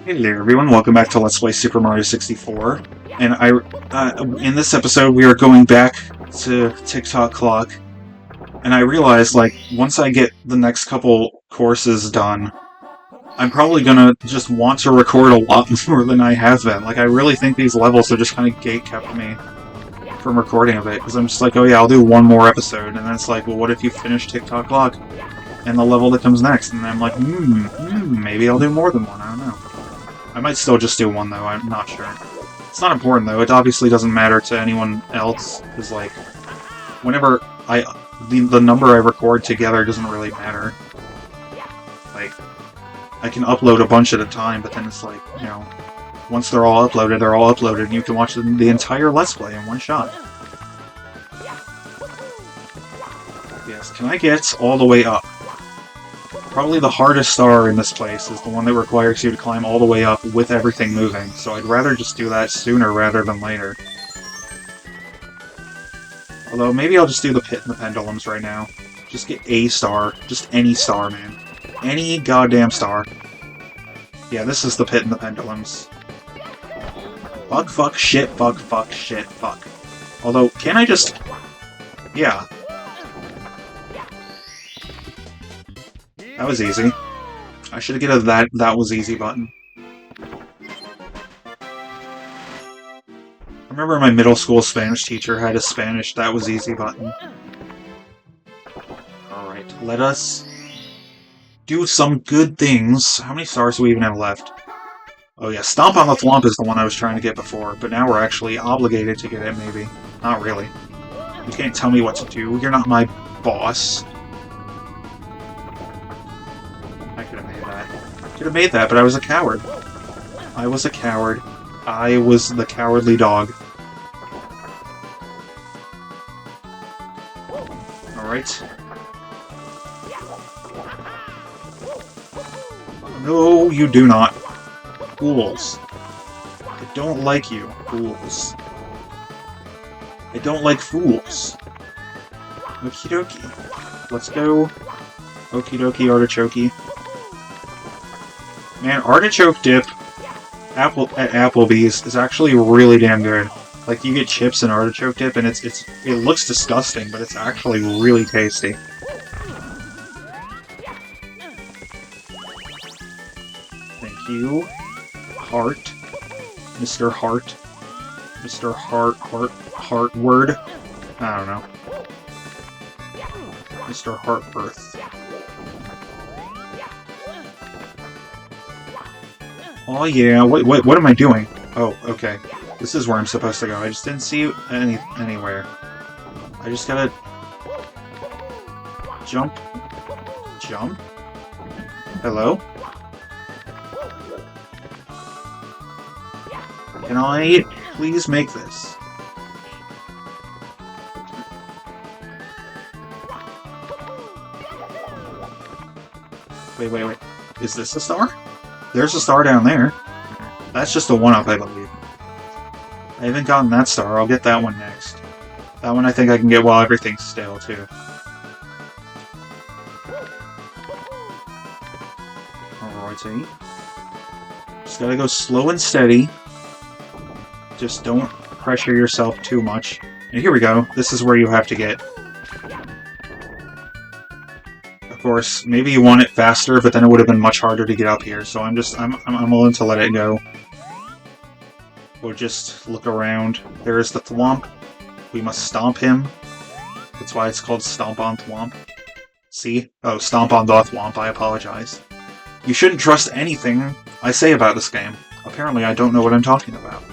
Hey there, everyone. Welcome back to Let's Play Super Mario 64. And in this episode, we are going back to TikTok Clock, and I realized, like, once I get the next couple courses done, I'm probably gonna just want to record a lot more than I have been. Like, I really think these levels have just kind of gate-kept me from recording of it, because I'm just like, oh yeah, I'll do one more episode, and then it's like, well, what if you finish TikTok Clock and the level that comes next? And then I'm like, maybe I'll do more than one, I don't know. I might still just do one, though, I'm not sure. It's not important, though. It obviously doesn't matter to anyone else, because, like, whenever the number I record together doesn't really matter. Like, I can upload a bunch at a time, but then it's like, you know, once they're all uploaded, and you can watch the entire Let's Play in one shot. Yes, can I get all the way up? Probably the hardest star in this place is the one that requires you to climb all the way up with everything moving, so I'd rather just do that sooner rather than later. Although, maybe I'll just do the pit and the pendulums right now. Just get a star. Just any star, man. Any goddamn star. Yeah, this is the pit and the pendulums. Bug, fuck, shit, bug, fuck, shit, fuck. Although, can I just... Yeah. That was easy. I should have get a that was easy button. I remember my middle school Spanish teacher had a Spanish that was easy button. Alright, let us do some good things. How many stars do we even have left? Oh yeah, Stomp on the Thwomp is the one I was trying to get before, but now we're actually obligated to get it, maybe. Not really. You can't tell me what to do. You're not my boss. I could have made that. Could have made that, but I was a coward. I was a coward. I was the cowardly dog. Alright. No, you do not. Fools. I don't like you, fools. I don't like fools. Okie dokie. Let's go. Okie dokie, artichoke. Man, artichoke dip at Applebee's is actually really damn good. Like, you get chips and artichoke dip, and it looks disgusting, but it's actually really tasty. Thank you. Heart. Mr. Heart. Mr. Heartward. I don't know. Mr. Heartbirth. Oh yeah, what am I doing? Oh, okay. This is where I'm supposed to go. I just didn't see you anywhere. I just gotta... Jump. Jump? Hello? Can I please make this? Wait. Is this a star? There's a star down there. That's just a one-up, I believe. I haven't gotten that star. I'll get that one next. That one I think I can get while everything's stale, too. Alrighty. Just gotta go slow and steady. Just don't pressure yourself too much. And here we go. This is where you have to get. Of course, maybe you want it faster, but then it would have been much harder to get up here, so I'm willing to let it go. We'll just look around. There is the Thwomp. We must stomp him. That's why it's called Stomp on Thwomp. See? Oh, Stomp on the Thwomp, I apologize. You shouldn't trust anything I say about this game. Apparently I don't know what I'm talking about.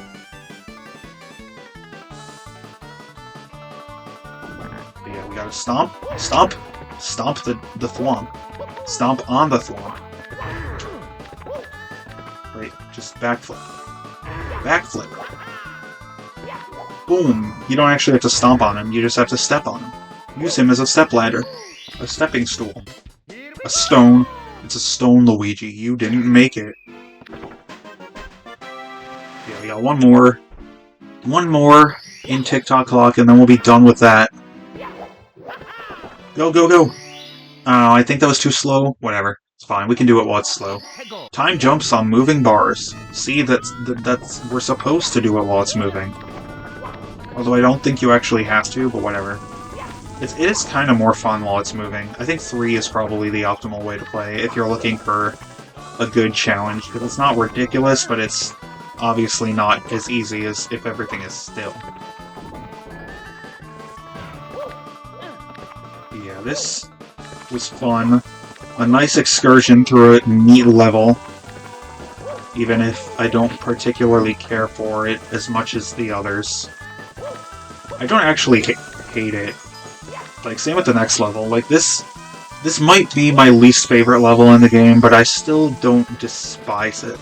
But yeah, we gotta stomp. Stomp! Stomp the Thwomp. Stomp on the Thwomp. Wait, just backflip. Backflip. Boom! You don't actually have to stomp on him, you just have to step on him. Use him as a stepladder. A stepping stool. A stone. It's a stone, Luigi. You didn't make it. Yeah, we got one more. One more in TikTok Clock, and then we'll be done with that. Go, go, go! I think that was too slow. Whatever. It's fine, we can do it while it's slow. Time jumps on moving bars. See, that's we're supposed to do it while it's moving. Although I don't think you actually have to, but whatever. It is kind of more fun while it's moving. I think 3 is probably the optimal way to play if you're looking for a good challenge, because it's not ridiculous, but it's obviously not as easy as if everything is still. Yeah, this was fun. A nice excursion through a neat level, even if I don't particularly care for it as much as the others. I don't actually hate it. Like, same with the next level. Like, this might be my least favorite level in the game, but I still don't despise it.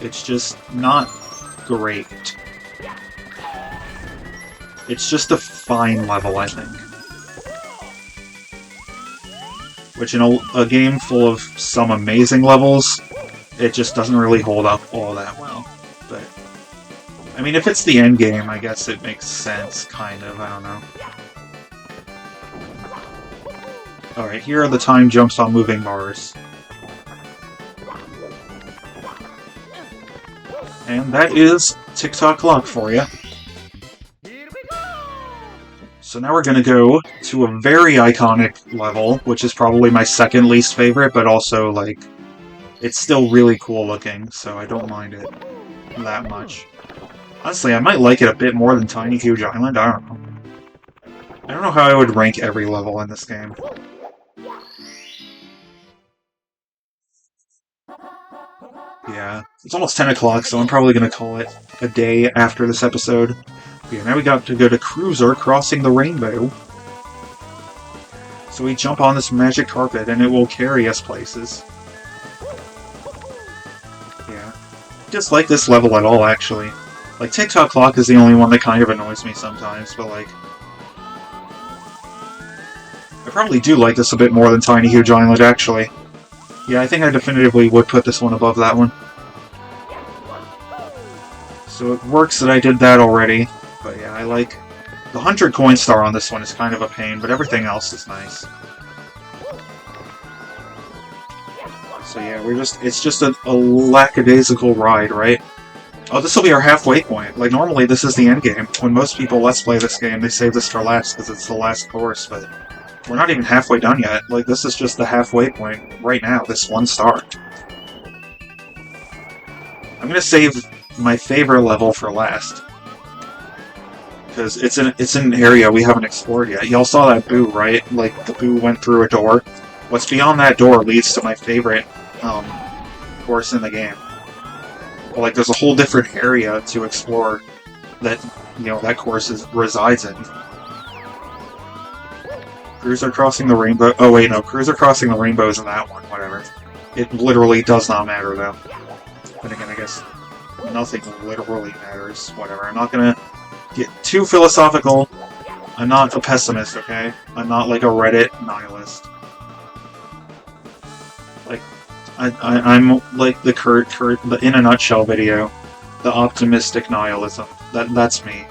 It's just not great. It's just a fine level, I think. Which, in a game full of some amazing levels, it just doesn't really hold up all that well. But, I mean, if it's the end game, I guess it makes sense, kind of, I don't know. Alright, here are the time jumps on moving bars. And that is Tick-Tock Clock for you. So now we're going to go to a very iconic level, which is probably my second least favorite, but also, like, it's still really cool looking, so I don't mind it that much. Honestly, I might like it a bit more than Tiny Huge Island, I don't know. I don't know how I would rank every level in this game. Yeah, it's almost 10 o'clock, so I'm probably going to call it a day after this episode. Yeah, now we got to go to Cruiser Crossing the Rainbow. So we jump on this magic carpet, and it will carry us places. Yeah. Just like this level at all, actually. Like, Tick-Tock Clock is the only one that kind of annoys me sometimes, but like... I probably do like this a bit more than Tiny Huge Island, actually. Yeah, I think I definitively would put this one above that one. So it works that I did that already, but yeah, I like... The 100 coin star on this one is kind of a pain, but everything else is nice. So yeah, it's just a lackadaisical ride, right? Oh, this will be our halfway point. Like, normally this is the end game. When most people Let's Play this game, they save this for last, because it's the last course, but... We're not even halfway done yet. Like, this is just the halfway point right now, this 1 star. I'm gonna save my favorite level for last. Because it's an area we haven't explored yet. Y'all saw that boo, right? Like, the boo went through a door. What's beyond that door leads to my favorite, course in the game. Well, like, there's a whole different area to explore that, you know, that course resides in. Cruiser Crossing the Rainbow... Oh, wait, no. Cruiser Crossing the Rainbow is in that one. Whatever. It literally does not matter, though. But again, I guess nothing literally matters. Whatever. I'm not gonna get too philosophical. I'm not a pessimist, okay? I'm not like a Reddit nihilist. Like, I'm like the Kurt, the In a Nutshell video. The optimistic nihilism. That's me.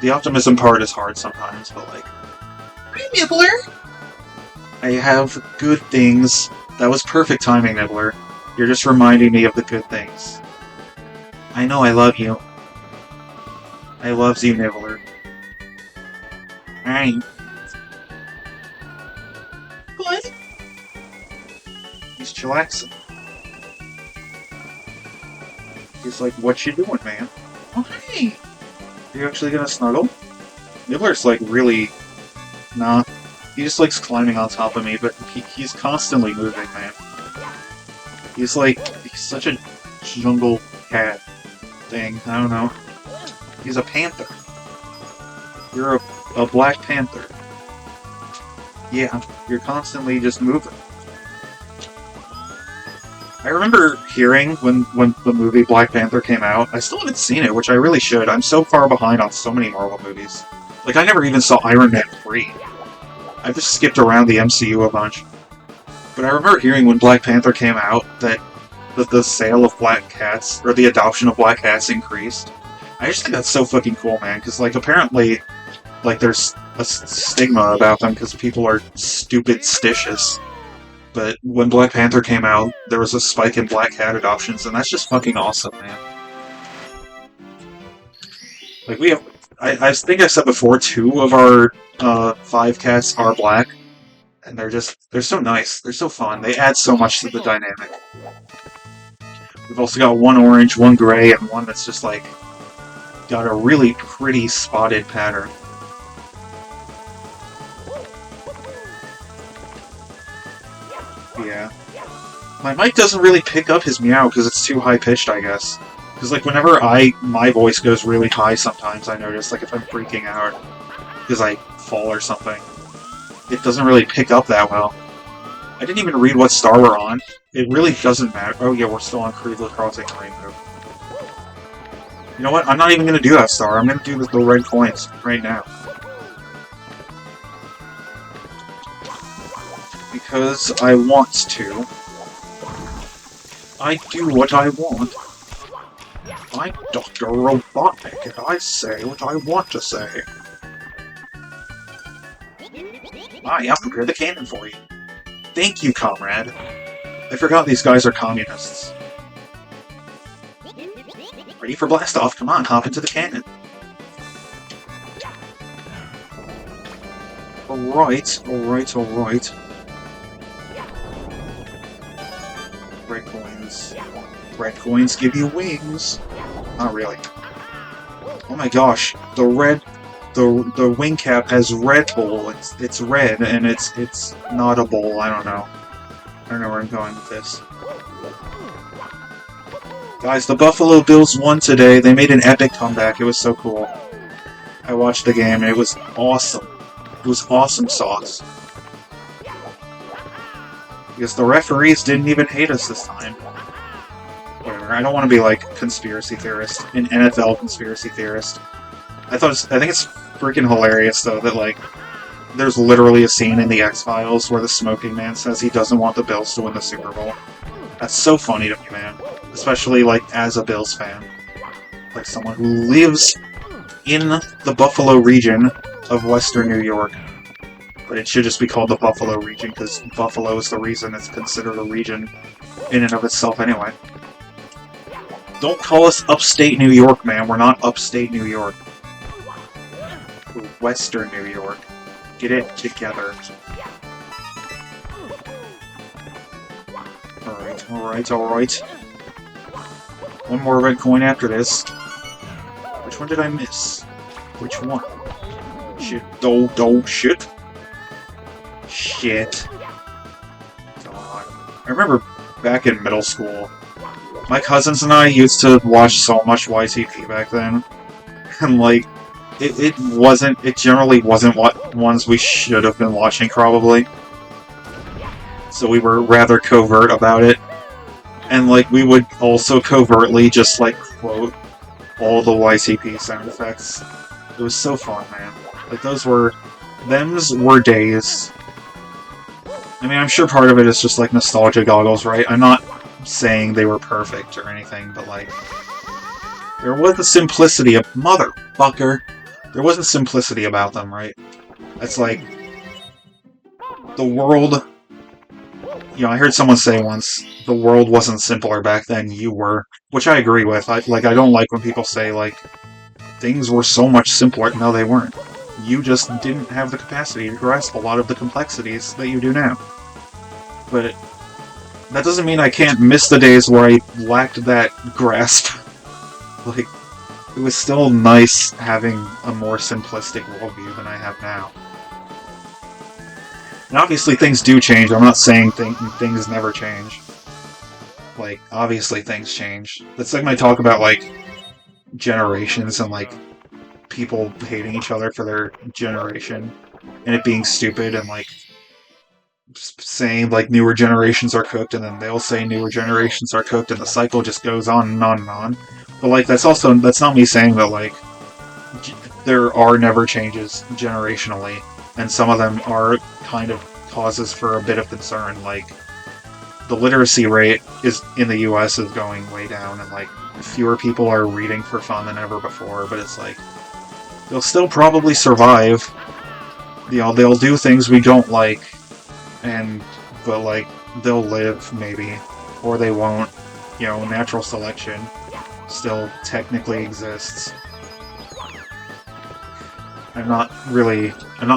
The optimism part is hard sometimes, but like... Nibbler! I have good things. That was perfect timing, Nibbler. You're just reminding me of the good things. I know I love you. I loves you, Nibbler. Alright. What? He's chillaxing. He's like, what you doing, man? Oh, hey! Are you actually gonna snuggle? Nibbler's like really... Nah. He just likes climbing on top of me, but he's constantly moving, man. He's such a jungle cat thing. I don't know. He's a panther. You're a black panther. Yeah, you're constantly just moving. I remember hearing when the movie Black Panther came out. I still haven't seen it, which I really should. I'm so far behind on so many Marvel movies. Like, I never even saw Iron Man 3. I've just skipped around the MCU a bunch. But I remember hearing when Black Panther came out that the sale of black cats, or the adoption of black cats, increased. I just think that's so fucking cool, man, because, like, apparently, like, there's a stigma about them because people are stupid stitious. But when Black Panther came out, there was a spike in black cat adoptions, and that's just fucking awesome, man. Like, we have... I think I said before, 2 of our 5 cats are black, and they're so nice. They're so fun. They add so much to the dynamic. We've also got 1 orange, 1 gray, and 1 that's just, like, got a really pretty spotted pattern. Yeah. My mic doesn't really pick up his meow because it's too high-pitched, I guess. Because, like, whenever my voice goes really high sometimes, I notice, like, if I'm freaking out because I fall or something, it doesn't really pick up that well. I didn't even read what star we're on. It really doesn't matter. Oh yeah, we're still on Creedle Crossing Rainbow. You know what? I'm not even going to do that star. I'm going to do the red coins right now. Because I want to. I do what I want. I'm Dr. Robotnik, and I say what I want to say. I have prepared the cannon for you. Thank you, comrade. I forgot these guys are communists. Ready for blast off? Come on, hop into the cannon. Alright, alright, alright. Red coins. Red coins give you wings. Not really. Oh my gosh, the wing cap has Red Bull. It's red and it's not a bowl. I don't know. I don't know where I'm going with this. Guys, the Buffalo Bills won today. They made an epic comeback. It was so cool. I watched the game and it was awesome. It was awesome sauce. Because the referees didn't even hate us this time. Whatever. I don't want to be like conspiracy theorist, an NFL conspiracy theorist. I think it's freaking hilarious though that like there's literally a scene in the X-Files where the Smoking Man says he doesn't want the Bills to win the Super Bowl. That's so funny to me, man. Especially like as a Bills fan, like someone who lives in the Buffalo region of Western New York. But it should just be called the Buffalo region because Buffalo is the reason it's considered a region in and of itself anyway. Don't call us upstate New York, man. We're not upstate New York. We're Western New York. Get it together. Alright, alright, alright. One more red coin after this. Which one did I miss? Which one? Shit. Shit. Shit. God. I remember back in middle school, my cousins and I used to watch so much YTP back then. And like, it generally wasn't what ones we should have been watching probably. So we were rather covert about it. And like, we would also covertly just like quote all the YTP sound effects. It was so fun, man. Like, them's were days. I mean, I'm sure part of it is just like nostalgia goggles, right? I'm not saying they were perfect or anything, but like, there was a simplicity of motherfucker. There was a simplicity about them, right? It's like the world. You know, I heard someone say once, the world wasn't simpler back then, you were. Which I agree with. I don't like when people say, like, things were so much simpler. No, they weren't. You just didn't have the capacity to grasp a lot of the complexities that you do now. But that doesn't mean I can't miss the days where I lacked that grasp. Like, it was still nice having a more simplistic worldview than I have now. And obviously things do change. I'm not saying things never change. Like, obviously things change. That's like my talk about, like, generations and, like, people hating each other for their generation. And it being stupid and, like, saying, like, newer generations are cooked and then they'll say newer generations are cooked and the cycle just goes on and on and on. But, like, that's not me saying that, like, there are never changes generationally. And some of them are kind of causes for a bit of concern, like the literacy rate in the US is going way down, and like fewer people are reading for fun than ever before, but it's like they'll still probably survive. You know, they'll do things we don't like, but like they'll live, maybe. Or they won't. You know, natural selection still technically exists. I'm not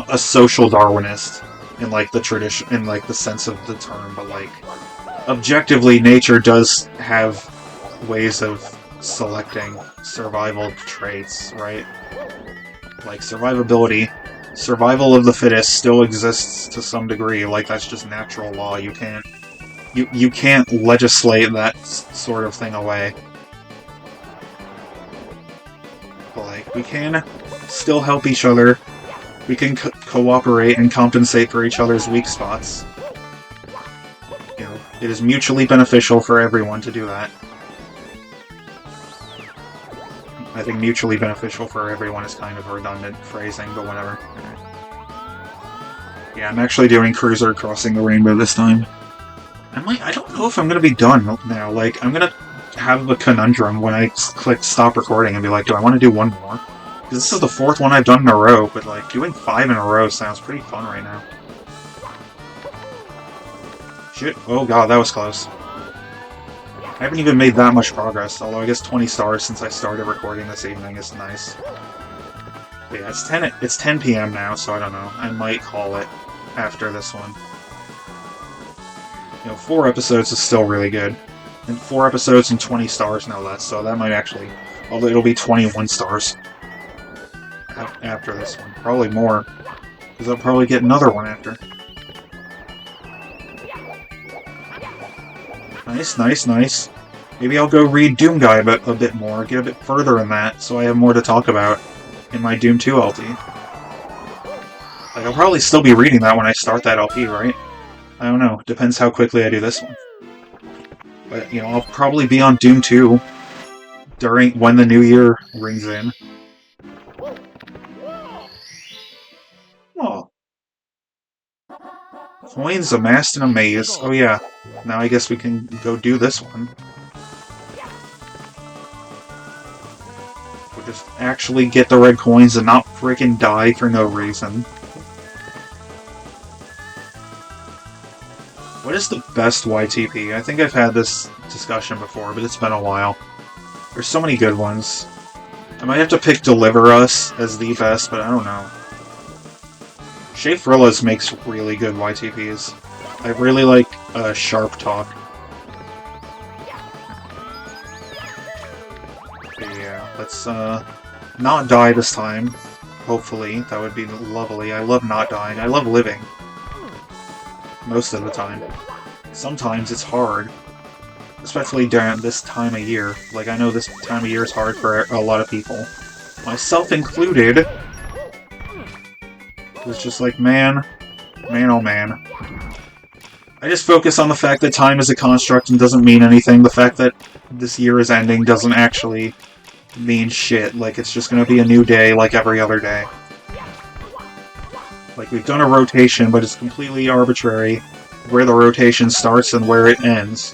a social Darwinist in like the tradition, in like the sense of the term, but like, objectively, nature does have ways of selecting survival traits, right? Like survivability, survival of the fittest still exists to some degree. Like that's just natural law. You can't legislate that sort of thing away. But like we can still help each other. We can cooperate and compensate for each other's weak spots. You know, it is mutually beneficial for everyone to do that. I think mutually beneficial for everyone is kind of a redundant phrasing, but whatever. Yeah, I'm actually doing Cruiser Crossing the Rainbow this time. I don't know if I'm gonna be done now. Like, I'm gonna have a conundrum when I click stop recording and be like, do I want to do one more? Because this is the 4th one I've done in a row, but like, doing 5 in a row sounds pretty fun right now. Shit. Oh god, that was close. I haven't even made that much progress, although I guess 20 stars since I started recording this evening is nice. But yeah, it's 10 p.m. now, so I don't know. I might call it after this one. You know, 4 episodes is still really good. And 4 episodes and 20 stars no less, so that might actually... Although it'll be 21 stars after this one. Probably more, because I'll probably get another one after. Nice, nice, nice. Maybe I'll go read Doom Guy a bit more, get a bit further in that, so I have more to talk about in my Doom 2 LP. Like, I'll probably still be reading that when I start that LP, right? I don't know. Depends how quickly I do this one. But, you know, I'll probably be on Doom 2 when the new year rings in. Oh. Coins amassed in a maze. Oh yeah. Now I guess we can go do this one. We'll just actually get the red coins and not freaking die for no reason. What is the best YTP? I think I've had this discussion before, but it's been a while. There's so many good ones. I might have to pick Deliver Us as the best, but I don't know. Shafrillas makes really good YTPs. I really like Sharp Talk. But yeah, let's not die this time. Hopefully, that would be lovely. I love not dying. I love living. Most of the time. Sometimes it's hard. Especially during this time of year. Like, I know this time of year is hard for a lot of people. Myself included. It's just like, man, oh man. I just focus on the fact that time is a construct and doesn't mean anything. The fact that this year is ending doesn't actually mean shit. Like, it's just gonna be a new day like every other day. Like, we've done a rotation, but it's completely arbitrary where the rotation starts and where it ends.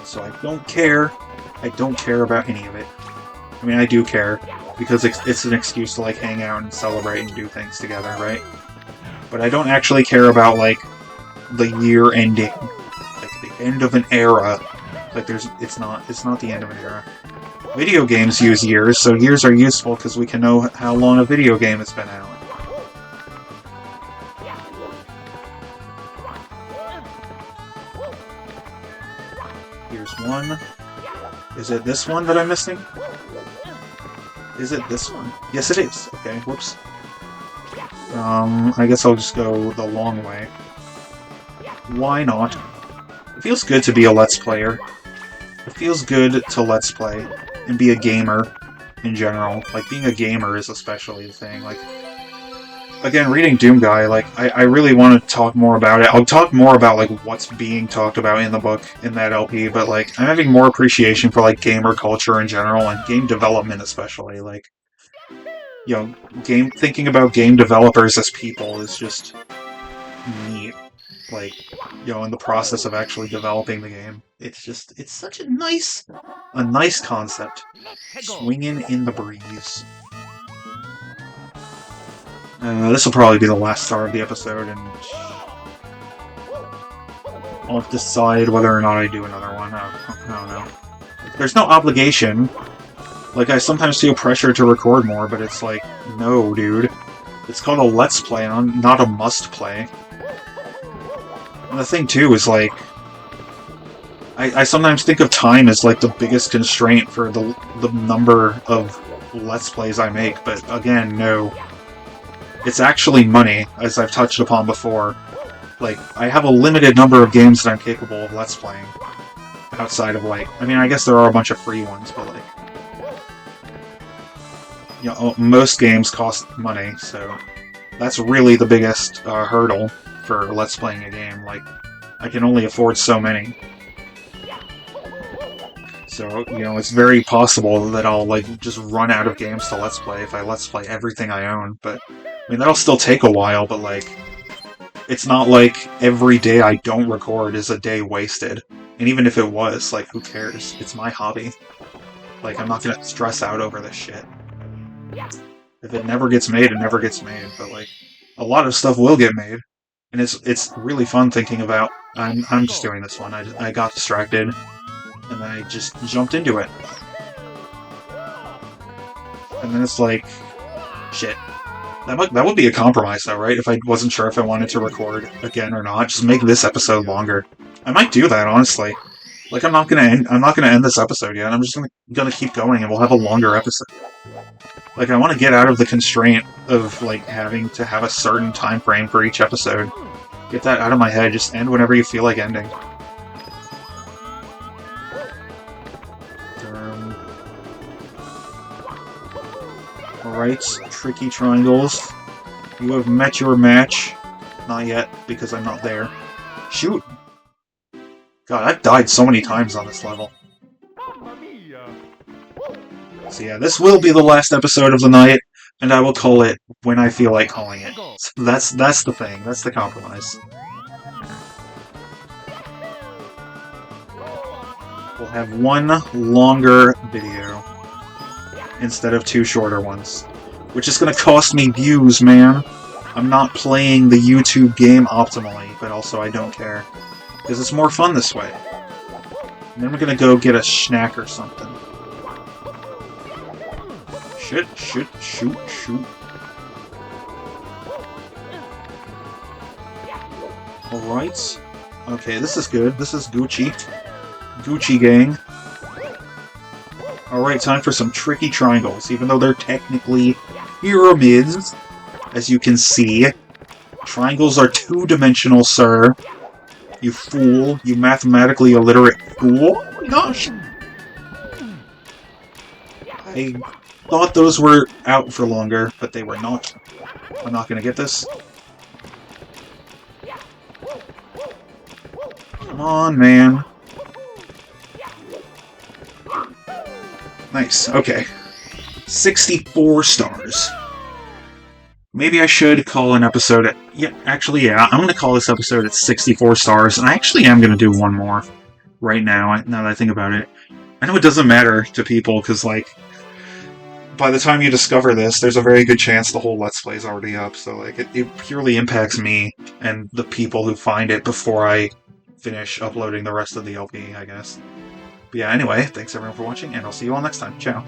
So I don't care. I don't care about any of it. I mean, I do care. Because it's an excuse to, like, hang out and celebrate and do things together, right? But I don't actually care about, like, the year ending. Like, the end of an era. Like, it's not the end of an era. Video games use years, so years are useful because we can know how long a video game has been out. Here's one. Is it this one that I'm missing? Is it this one? Yes, it is. Okay, whoops. I guess I'll just go the long way. Why not? It feels good to be a Let's Player. It feels good to Let's Play and be a gamer in general. Like, being a gamer is especially the thing. Like, again, reading Doom Guy, like, I really want to talk more about it. I'll talk more about, like, what's being talked about in the book, in that LP, but, like, I'm having more appreciation for, like, gamer culture in general, and game development especially. Like, you know, thinking about game developers as people is just neat. Like, you know, in the process of actually developing the game. It's such a nice concept. Swinging in the breeze. This will probably be the last star of the episode, and I'll decide whether or not I do another one. I don't know. There's no obligation. Like, I sometimes feel pressure to record more, but it's like, no, dude. It's called a Let's Play, not a must play. And the thing, too, is like... I sometimes think of time as, like, the biggest constraint for the number of Let's Plays I make, but again, no. It's actually money, as I've touched upon before. Like, I have a limited number of games that I'm capable of Let's Playing. Outside of, like... I mean, I guess there are a bunch of free ones, but, like... You know, most games cost money, so... That's really the biggest hurdle for Let's Playing a game. Like, I can only afford so many. So, you know, it's very possible that I'll, like, just run out of games to Let's Play if I Let's Play everything I own, but... I mean, that'll still take a while, but, like... It's not like every day I don't record is a day wasted. And even if it was, like, who cares? It's my hobby. Like, I'm not gonna stress out over this shit. If it never gets made, it never gets made, but, like... A lot of stuff will get made. And it's really fun thinking about... I'm just doing this one. I got distracted. And I just jumped into it. And then it's like... Shit. That would be a compromise, though, right? If I wasn't sure if I wanted to record again or not, just make this episode longer. I might do that, honestly. Like, I'm not gonna end this episode yet. I'm just gonna keep going, and we'll have a longer episode. Like, I want to get out of the constraint of, like, having to have a certain time frame for each episode. Get that out of my head. Just end whenever you feel like ending. Alright, tricky triangles. You have met your match. Not yet, because I'm not there. Shoot! God, I've died so many times on this level. So yeah, this will be the last episode of the night, and I will call it when I feel like calling it. So that's the thing. That's the compromise. We'll have one longer video instead of 2 shorter ones. Which is gonna cost me views, man. I'm not playing the YouTube game optimally, but also I don't care. Because it's more fun this way. And then we're gonna go get a snack or something. Shit, shoot. Alright. Okay, this is good. This is Gucci. Gucci gang. Alright, time for some tricky triangles, even though they're technically pyramids, as you can see. Triangles are 2-dimensional, sir. You fool. You mathematically illiterate fool. Oh my gosh! I thought those were out for longer, but they were not. I'm not gonna get this. Come on, man. Nice, okay. 64 stars. Maybe I should call an episode at... Yeah, actually, yeah, I'm gonna call this episode at 64 stars, and I actually am gonna do one more right now, now that I think about it. I know it doesn't matter to people, because, like, by the time you discover this, there's a very good chance the whole Let's Play is already up, so, like, it purely impacts me and the people who find it before I finish uploading the rest of the LP, I guess. But yeah, anyway, thanks everyone for watching, and I'll see you all next time. Ciao.